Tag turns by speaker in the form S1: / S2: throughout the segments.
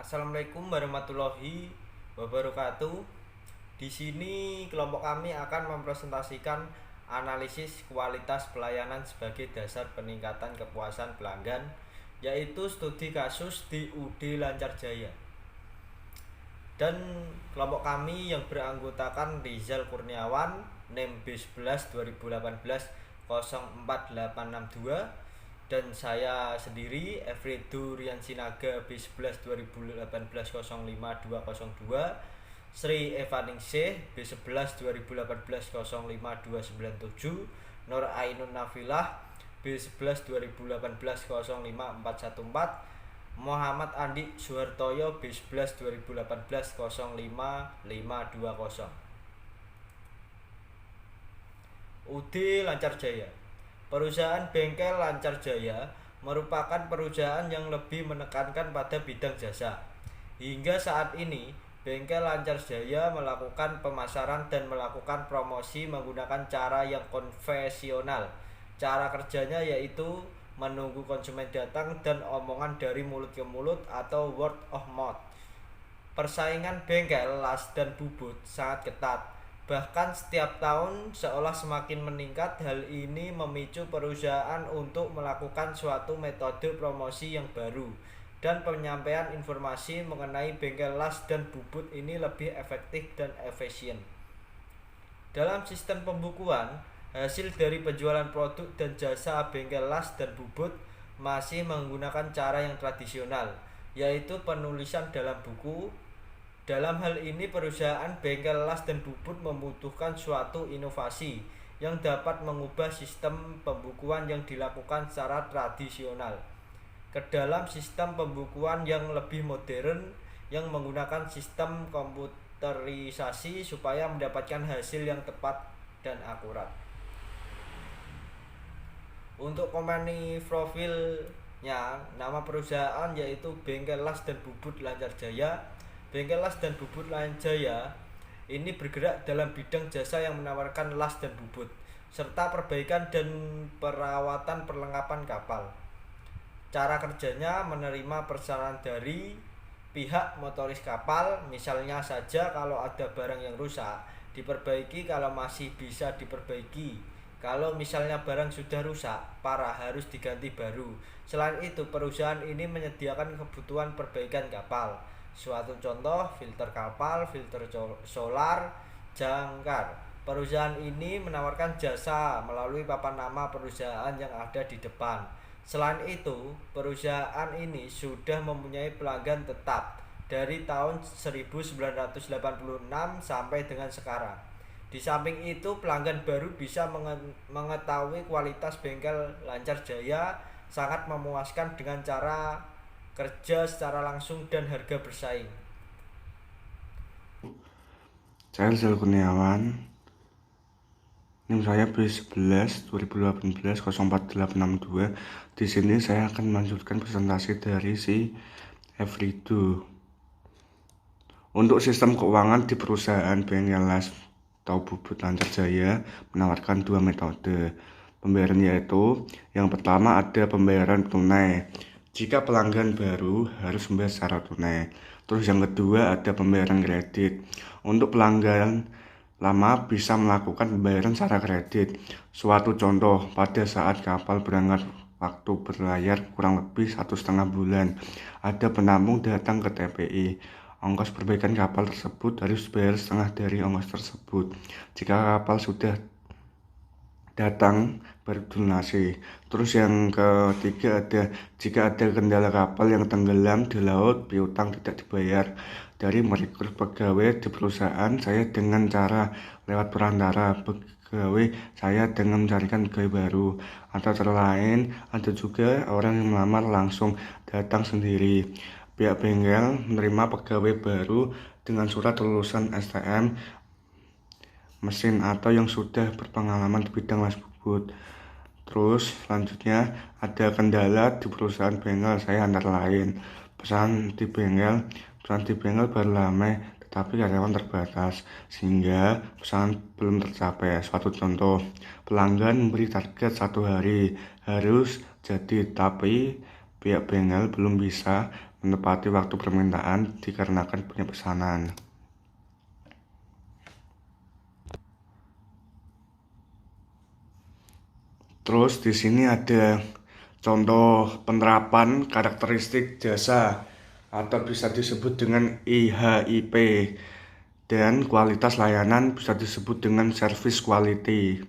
S1: Assalamualaikum warahmatullahi wabarakatuh. Di sini kelompok kami akan mempresentasikan analisis kualitas pelayanan sebagai dasar peningkatan kepuasan pelanggan, yaitu studi kasus di UD Lancar Jaya. Dan kelompok kami yang beranggotakan Rizal Kurniawan, NIM B11 2018 04862, dan saya sendiri Efredo Rian Sinaga B11 2018 05202, Sri Evaningsih B11 2018 05297, Nur Ainun Nafilah B11 2018 05414, Muhammad Andi Suhartoyo B11 2018 05520. UD Lancar Jaya. Perusahaan Bengkel Lancar Jaya merupakan perusahaan yang lebih menekankan pada bidang jasa. Hingga saat ini, Bengkel Lancar Jaya melakukan pemasaran dan melakukan promosi menggunakan cara yang konvensional. Cara kerjanya yaitu menunggu konsumen datang dan omongan dari mulut ke mulut atau word of mouth. Persaingan bengkel las dan bubut sangat ketat. Bahkan setiap tahun seolah semakin meningkat. Hal ini memicu perusahaan untuk melakukan suatu metode promosi yang baru, dan penyampaian informasi mengenai bengkel las dan bubut ini lebih efektif dan efisien. Dalam sistem pembukuan, hasil dari penjualan produk dan jasa bengkel las dan bubut masih menggunakan cara yang tradisional, yaitu penulisan dalam buku. Dalam hal ini, perusahaan bengkel las dan bubut membutuhkan suatu inovasi yang dapat mengubah sistem pembukuan yang dilakukan secara tradisional ke dalam sistem pembukuan yang lebih modern yang menggunakan sistem komputerisasi supaya mendapatkan hasil yang tepat dan akurat. Untuk company profilnya, nama perusahaan yaitu Bengkel Las dan Bubut Lancar Jaya. Bengkel Las dan Bubut Lancar Jaya ini bergerak dalam bidang jasa yang menawarkan las dan bubut, serta perbaikan dan perawatan perlengkapan kapal. Cara kerjanya menerima pesanan dari pihak motoris kapal, misalnya saja kalau ada barang yang rusak, diperbaiki kalau masih bisa diperbaiki. Kalau misalnya barang sudah rusak parah, harus diganti baru. Selain itu, perusahaan ini menyediakan kebutuhan perbaikan kapal. Suatu contoh, filter kapal, filter solar, jangkar. Perusahaan ini menawarkan jasa melalui papan nama perusahaan yang ada di depan. Selain itu, perusahaan ini sudah mempunyai pelanggan tetap dari tahun 1986 sampai dengan sekarang. Di samping itu, pelanggan baru bisa mengetahui kualitas bengkel Lancar Jaya sangat memuaskan dengan cara kerja secara langsung dan harga bersaing.
S2: Saya Rizal Kurniawan, NIM saya B11 2018 04862. Di sini saya akan melanjutkan presentasi dari si Efredo. Untuk sistem keuangan di perusahaan Bengkel Las atau Bubut Lancar Jaya menawarkan dua metode pembayaran, yaitu yang pertama ada pembayaran tunai. Jika pelanggan baru harus membayar secara tunai. Terus yang kedua ada pembayaran kredit. Untuk pelanggan lama bisa melakukan pembayaran secara kredit. Suatu contoh, pada saat kapal berangkat waktu berlayar kurang lebih 1,5 bulan, ada penampung datang ke TPI. Ongkos perbaikan kapal tersebut harus bayar setengah dari ongkos tersebut. Jika kapal sudah datang berdonasi. Terus yang ketiga ada jika ada kendala kapal yang tenggelam di laut, piutang tidak dibayar. Dari merekrut pegawai di perusahaan saya dengan cara lewat perantara pegawai saya dengan mencarikan pegawai baru, atau cara lain ada juga orang yang melamar langsung datang sendiri. Pihak bengkel menerima pegawai baru dengan surat lulusan STM mesin atau yang sudah berpengalaman di bidang las bubut. Terus selanjutnya ada kendala di perusahaan bengkel saya antara lain pesanan di bengkel baru ramai tetapi karyawan terbatas sehingga pesanan belum tercapai. Suatu contoh, pelanggan memberi target 1 hari harus jadi, tapi pihak bengkel belum bisa menepati waktu permintaan dikarenakan punya pesanan. Terus di sini ada contoh penerapan karakteristik jasa atau bisa disebut dengan IHIP, dan kualitas layanan bisa disebut dengan service quality.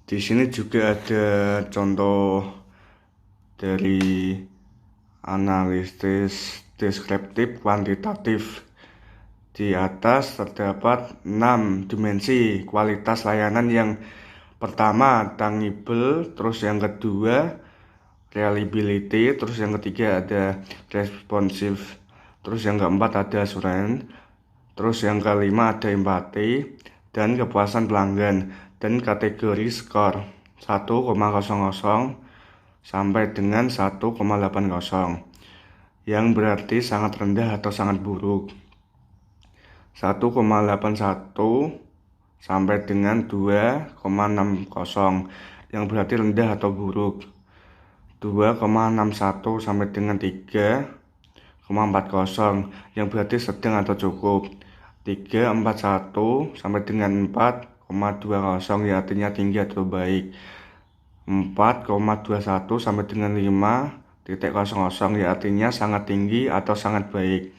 S2: Di sini juga ada contoh dari analisis deskriptif kuantitatif. Di atas terdapat 6 dimensi kualitas layanan. Yang pertama tangible, terus yang kedua reliability, terus yang ketiga ada responsive, terus yang keempat ada assurance, terus yang kelima ada empati dan kepuasan pelanggan. Dan kategori skor 1,00 sampai dengan 1,80, yang berarti sangat rendah atau sangat buruk. 1,81 sampai dengan 2,60, yang berarti rendah atau buruk. 2,61 sampai dengan 3,40, yang berarti sedang atau cukup. 3,41 sampai dengan 4,20, yang artinya tinggi atau baik. 4,21 sampai dengan 5,00, yang artinya sangat tinggi atau sangat baik.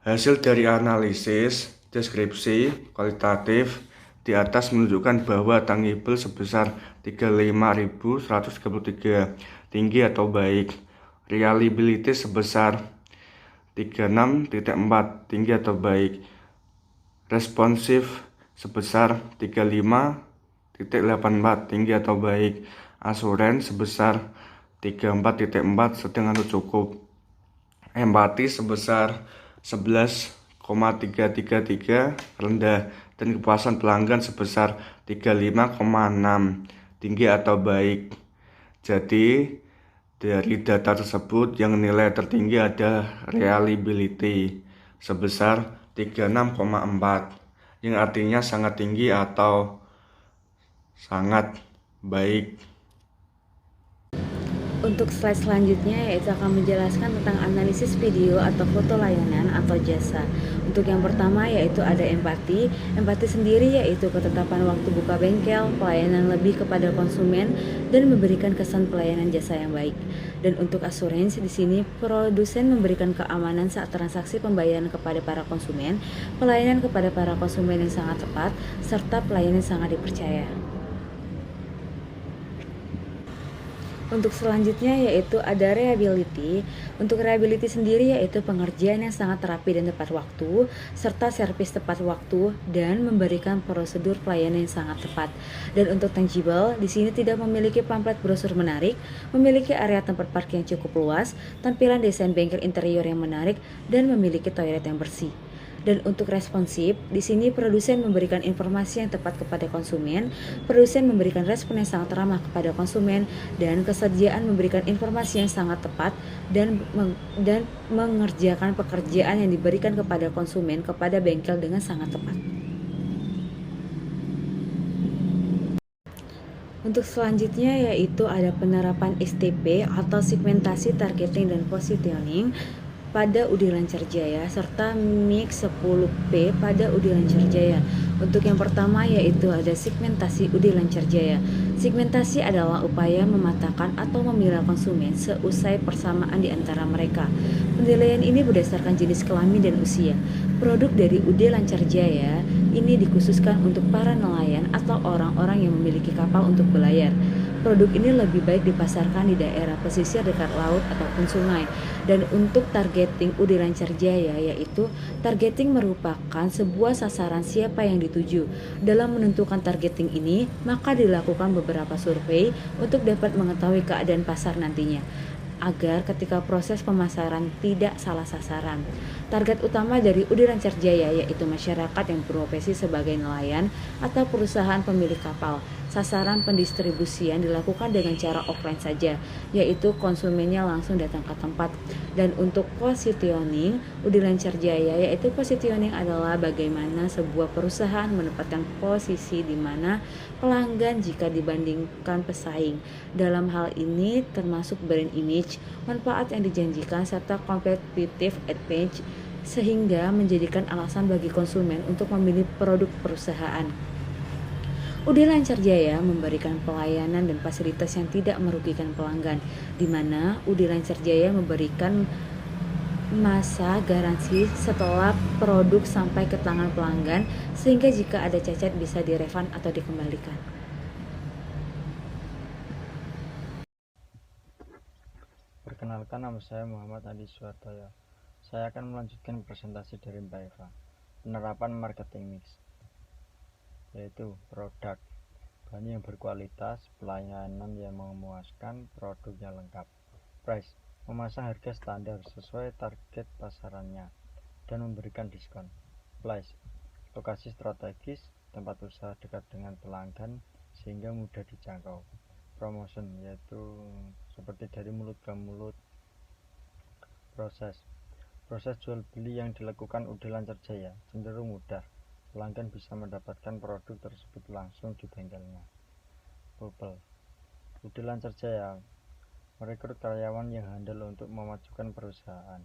S2: Hasil dari analisis deskripsi kualitatif di atas menunjukkan bahwa tangible sebesar 35.133, tinggi atau baik. Reliability sebesar 36,4, tinggi atau baik. Responsive sebesar 35,84, tinggi atau baik. Assurance sebesar 34,4, sedang atau cukup. Empati sebesar 11,333, rendah. Dan kepuasan pelanggan sebesar 35,6, tinggi atau baik. Jadi dari data tersebut yang nilai tertinggi ada reliability sebesar 36,4, yang artinya sangat tinggi atau sangat baik.
S3: Untuk slide selanjutnya yaitu akan menjelaskan tentang analisis video atau foto layanan atau jasa. Untuk yang pertama yaitu ada empati. Empati sendiri yaitu ketetapan waktu buka bengkel, pelayanan lebih kepada konsumen, dan memberikan kesan pelayanan jasa yang baik. Dan untuk assurance di sini produsen memberikan keamanan saat transaksi pembayaran kepada para konsumen, pelayanan kepada para konsumen yang sangat tepat, serta pelayanan yang sangat dipercaya. Untuk selanjutnya yaitu ada reliability. Untuk reliability sendiri yaitu pengerjaan yang sangat rapi dan tepat waktu, serta servis tepat waktu dan memberikan prosedur pelayanan yang sangat tepat. Dan untuk tangible, di sini tidak memiliki pamflet brosur menarik, memiliki area tempat parkir yang cukup luas, tampilan desain bengkel interior yang menarik, dan memiliki toilet yang bersih. Dan untuk responsif, di sini produsen memberikan informasi yang tepat kepada konsumen, produsen memberikan respon yang sangat ramah kepada konsumen, dan kesediaan memberikan informasi yang sangat tepat dan mengerjakan pekerjaan yang diberikan kepada konsumen kepada bengkel dengan sangat tepat. Untuk selanjutnya yaitu ada penerapan STP atau segmentasi, targeting, dan positioning pada UD Lancar Jaya serta mix 10P pada UD Lancar Jaya. Untuk yang pertama yaitu ada segmentasi UD Lancar Jaya. Segmentasi adalah upaya mematakan atau memilah konsumen seusai persamaan di antara mereka. Penilaian ini berdasarkan jenis kelamin dan usia. Produk dari UD Lancar Jaya ini dikhususkan untuk para nelayan atau orang-orang yang memiliki kapal untuk berlayar. Produk ini lebih baik dipasarkan di daerah pesisir dekat laut ataupun sungai. Dan untuk targeting UD Lancar Jaya yaitu targeting merupakan sebuah sasaran siapa yang dituju. Dalam menentukan targeting ini, maka dilakukan beberapa survei untuk dapat mengetahui keadaan pasar nantinya. agar ketika proses pemasaran tidak salah sasaran. Target utama dari UD Lancar Jaya yaitu masyarakat yang berprofesi sebagai nelayan atau perusahaan pemilik kapal. Sasaran pendistribusian dilakukan dengan cara offline saja, yaitu konsumennya langsung datang ke tempat. Dan untuk positioning, UD Lancar Jaya yaitu positioning adalah bagaimana sebuah perusahaan menempatkan posisi di mana pelanggan jika dibandingkan pesaing. Dalam hal ini termasuk brand image, manfaat yang dijanjikan serta competitive advantage sehingga menjadikan alasan bagi konsumen untuk memilih produk perusahaan. UD Lancar Jaya memberikan pelayanan dan fasilitas yang tidak merugikan pelanggan, di mana UD Lancar Jaya memberikan masa garansi setelah produk sampai ke tangan pelanggan, sehingga jika ada cacat bisa direfund atau dikembalikan.
S4: Perkenalkan, nama saya Muhammad Andi Suhartoyo. Saya akan melanjutkan presentasi dari Mbak Eva. Penerapan marketing mix, yaitu produk, bahan yang berkualitas, pelayanan yang memuaskan, produk yang lengkap. Price, memasang harga standar sesuai target pasarannya dan memberikan diskon. Place, lokasi strategis, tempat usaha dekat dengan pelanggan sehingga mudah dijangkau. Promotion, yaitu seperti dari mulut ke mulut. Proses jual beli yang dilakukan UD Lancar Jaya cenderung mudah. Pelanggan bisa mendapatkan produk tersebut langsung di bengkelnya. People, UD Lancar Jaya merekrut karyawan yang handal untuk memajukan perusahaan,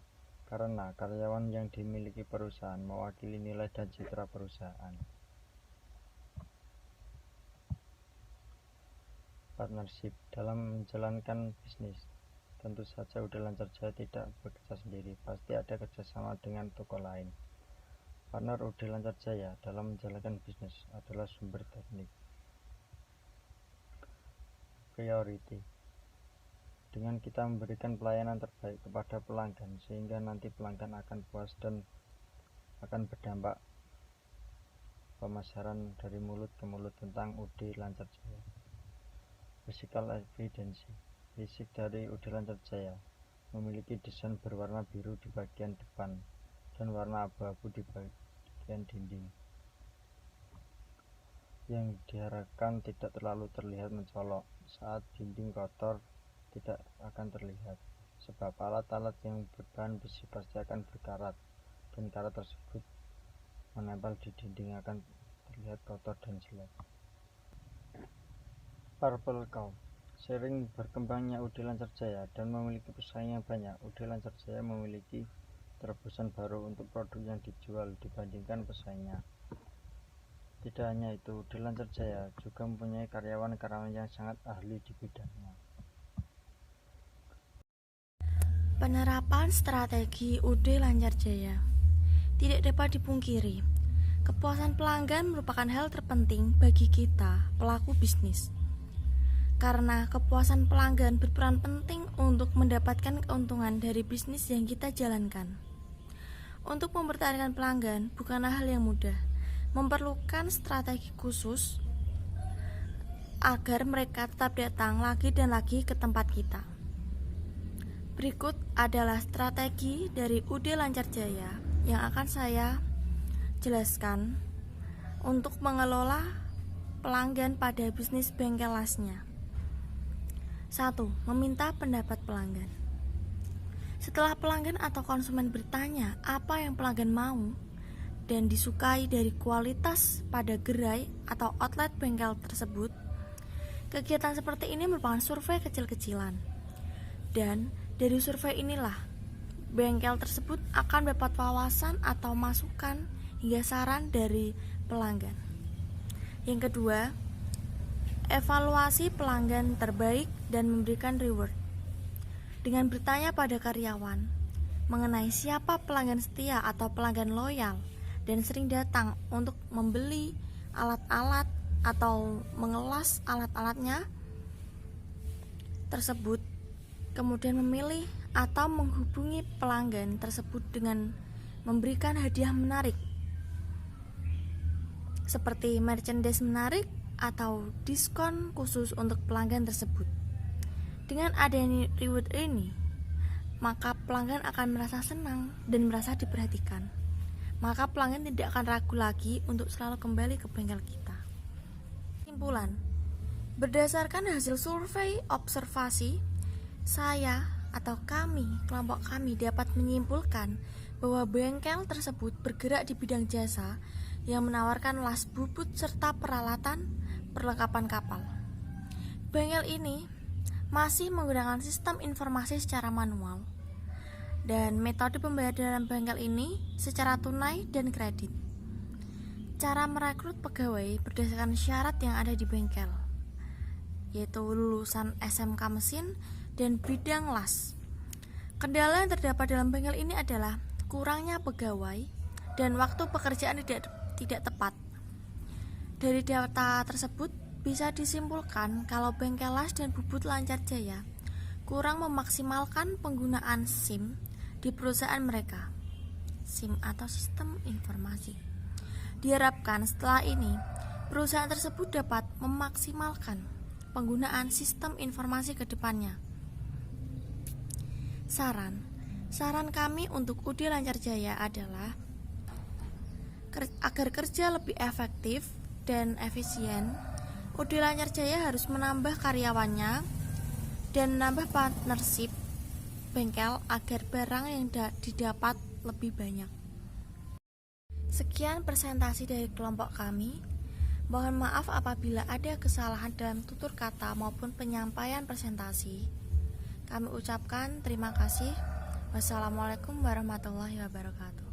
S4: karena karyawan yang dimiliki perusahaan mewakili nilai dan citra perusahaan. Partnership, dalam menjalankan bisnis, tentu saja UD Lancar Jaya tidak bekerja sendiri, pasti ada kerjasama dengan toko lain. Partner UD Lancar Jaya dalam menjalankan bisnis adalah sumber teknik. Priority, dengan kita memberikan pelayanan terbaik kepada pelanggan sehingga nanti pelanggan akan puas dan akan berdampak pemasaran dari mulut ke mulut tentang UD Lancar Jaya. Physical evidence, fisik dari UD Lancar Jaya memiliki desain berwarna biru di bagian depan dan warna abu-abu di bagian dinding, yang diharapkan tidak terlalu terlihat mencolok. Saat dinding kotor tidak akan terlihat, sebab alat-alat yang berbahan besi pasti akan berkarat, dan karat tersebut menempel di dinding akan terlihat kotor dan jelek. Purple Cow, sering berkembangnya UD Lancar Jaya dan memiliki pesaing yang banyak, UD Lancar Jaya memiliki terobosan baru untuk produk yang dijual dibandingkan pesaingnya. Tidak hanya itu, UD Lancar Jaya juga mempunyai karyawan-karyawan yang sangat ahli di bidangnya.
S5: Penerapan strategi UD Lancar Jaya. Tidak dapat dipungkiri, kepuasan pelanggan merupakan hal terpenting bagi kita, pelaku bisnis. Karena kepuasan pelanggan berperan penting untuk mendapatkan keuntungan dari bisnis yang kita jalankan. Untuk mempertahankan pelanggan bukanlah hal yang mudah, memerlukan strategi khusus agar mereka tetap datang lagi dan lagi ke tempat kita. Berikut adalah strategi dari UD Lancar Jaya yang akan saya jelaskan untuk mengelola pelanggan pada bisnis bengkel lasnya. 1. Meminta pendapat pelanggan. Setelah pelanggan atau konsumen bertanya apa yang pelanggan mau dan disukai dari kualitas pada gerai atau outlet bengkel tersebut, kegiatan seperti ini merupakan survei kecil-kecilan. Dan dari survei inilah bengkel tersebut akan dapat wawasan atau masukan hingga saran dari pelanggan. Yang kedua, evaluasi pelanggan terbaik dan memberikan reward. Dengan bertanya pada karyawan mengenai siapa pelanggan setia atau pelanggan loyal dan sering datang untuk membeli alat-alat atau mengelas alat-alatnya tersebut, kemudian memilih atau menghubungi pelanggan tersebut dengan memberikan hadiah menarik seperti merchandise menarik atau diskon khusus untuk pelanggan tersebut. Dengan adanya reward ini, maka pelanggan akan merasa senang dan merasa diperhatikan. Maka pelanggan tidak akan ragu lagi untuk selalu kembali ke bengkel kita. Kesimpulan, berdasarkan hasil survei observasi, saya atau kami, kelompok kami dapat menyimpulkan bahwa bengkel tersebut bergerak di bidang jasa yang menawarkan las bubut serta peralatan perlengkapan kapal. Bengkel ini masih menggunakan sistem informasi secara manual dan metode pembayaran bengkel ini secara tunai dan kredit. Cara merekrut pegawai berdasarkan syarat yang ada di bengkel, yaitu lulusan SMK mesin dan bidang las. Kendala yang terdapat dalam bengkel ini adalah kurangnya pegawai dan waktu pekerjaan tidak tepat. Dari data tersebut bisa disimpulkan kalau bengkel las dan bubut Lancar Jaya kurang memaksimalkan penggunaan SIM di perusahaan mereka. SIM atau sistem informasi. Diharapkan setelah ini perusahaan tersebut dapat memaksimalkan penggunaan sistem informasi ke depannya. Saran kami untuk UD Lancar Jaya adalah agar kerja lebih efektif dan efisien, UD Lancar Jaya harus menambah karyawannya dan menambah partnership bengkel agar barang yang didapat lebih banyak. Sekian presentasi dari kelompok kami. Mohon maaf apabila ada kesalahan dalam tutur kata maupun penyampaian presentasi. Kami ucapkan terima kasih. Wassalamualaikum warahmatullahi wabarakatuh.